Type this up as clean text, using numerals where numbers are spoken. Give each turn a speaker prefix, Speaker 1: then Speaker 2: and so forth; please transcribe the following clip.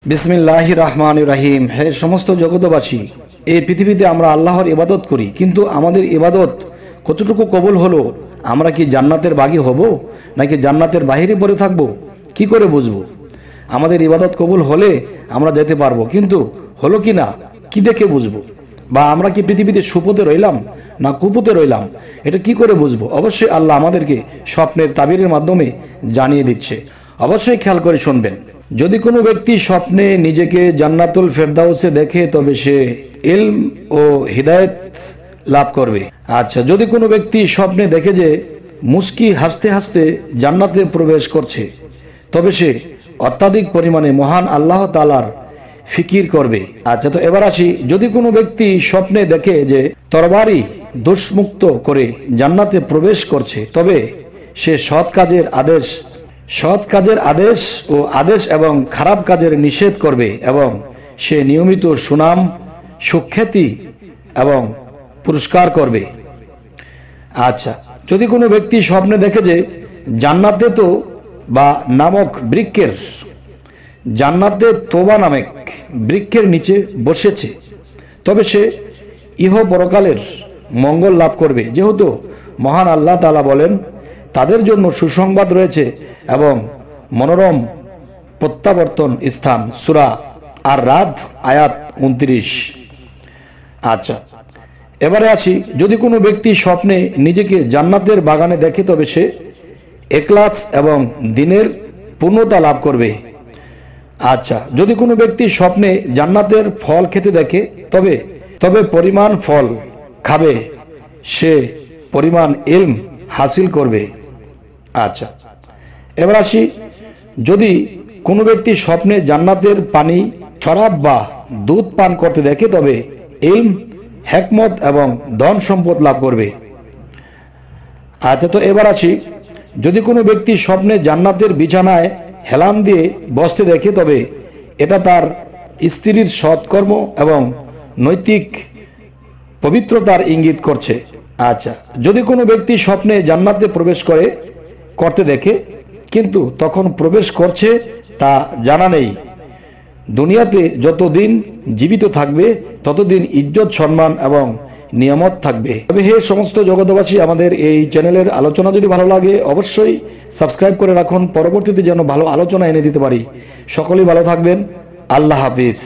Speaker 1: বিসমিল্লাহির রহমানির রহিম। হে সমস্ত জগতবাসী, এই পৃথিবীতে আমরা আল্লাহর ইবাদত করি, কিন্তু আমাদের ইবাদত কতটুকু কবুল হলো? আমরা কি জান্নাতের বাগী হব নাকি জান্নাতের বাহিরে পড়ে থাকবো? কি করে বুঝবো? আমাদের ইবাদত কবুল হলে আমরা যেতে পারবো, কিন্তু হলো কি না কি দেখে বুঝবো? বা আমরা কি পৃথিবীতে সুপথে রইলাম না কুপথে রইলাম, এটা কি করে বুঝবো? অবশ্যই আল্লাহ আমাদেরকে স্বপ্নের তাবিরের মাধ্যমে জানিয়ে দিচ্ছে। অবশ্যই খেয়াল করে শুনবেন। যদি কোনো ব্যক্তি স্বপ্নে নিজেকে জান্নাতুল ফেরদাউসে দেখে, তবে সে ইলম ও হিদায়েত লাভ করবে। আচ্ছা, যদি কোনো ব্যক্তি স্বপ্নে দেখে যে মুস্কি হাসতে হাসতে জান্নাতে প্রবেশ করছে, তবে সে অত্যাধিক পরিমাণে মহান আল্লাহ তাআলার ফিকির করবে। আচ্ছা, তো এবার আসি, যদি কোনো ব্যক্তি স্বপ্নে দেখে যে তরবারি দোষমুক্ত করে জান্নাতে প্রবেশ করছে, তবে সে সৎ কাজের আদেশ ও আদেশ এবং খারাপ কাজের নিষেধ করবে, এবং সে নিয়মিত সুনাম সুখ্যাতি এবং পুরস্কার করবে। আচ্ছা, যদি কোনো ব্যক্তি স্বপ্নে দেখে যে জান্নাতে তোবা নামক বৃক্ষের নিচে বসেছে, তবে সে ইহ পরকালের মঙ্গল লাভ করবে, যেহেতু মহান আল্লাহ তাআলা বলেন, তাদের জন্য সুসংবাদ রয়েছে এবং মনোরম প্রত্যাবর্তন স্থান। সূরা আর রাদ আয়াত 29। আচ্ছা, এবারে আসি, যদি কোনো ব্যক্তি স্বপ্নে নিজেকে জান্নাতের বাগানে দেখে, তবে সে ইখলাস এবং দ্বীনের পূর্ণতা লাভ করবে। আচ্ছা, যদি কোনো ব্যক্তি স্বপ্নে জান্নাতের ফল খেতে দেখে, তবে পরিমাণ ফল খাবে, সে পরিমাণ ইলম হাসিল করবে। আচ্ছা, এবার আসি, যদি কোনো ব্যক্তি স্বপ্নে জান্নাতের পানি, শরাব বা দুধ পান করতে দেখে, তবে ইলম, হিকমত এবং ধন সম্পদ লাভ করবে। আচ্ছা, তো এবার আসি, যদি কোনো ব্যক্তি স্বপ্নে জান্নাতের বিছানায় হেলান দিয়ে বসতে দেখে, তবে এটা তার স্ত্রীর সৎকর্ম এবং নৈতিক পবিত্রতার ইঙ্গিত করছে। আচ্ছা, যদি কোনো ব্যক্তি স্বপ্নে জান্নাতে প্রবেশ করতে দেখে, কিন্তু তখন প্রবেশ করছে তা জানা নেই, দুনিয়াতে যতদিন জীবিত থাকবে ততদিন ইজ্জত, সম্মান এবং নিয়ামত থাকবে। তবে হে সমস্ত জগতবাসী, আমাদের এই চ্যানেলের আলোচনা যদি ভালো লাগে, অবশ্যই সাবস্ক্রাইব করে রাখুন, পরবর্তীতে যেন ভালো আলোচনা এনে দিতে পারি। সকলেই ভালো থাকবেন। আল্লাহ হাফিজ।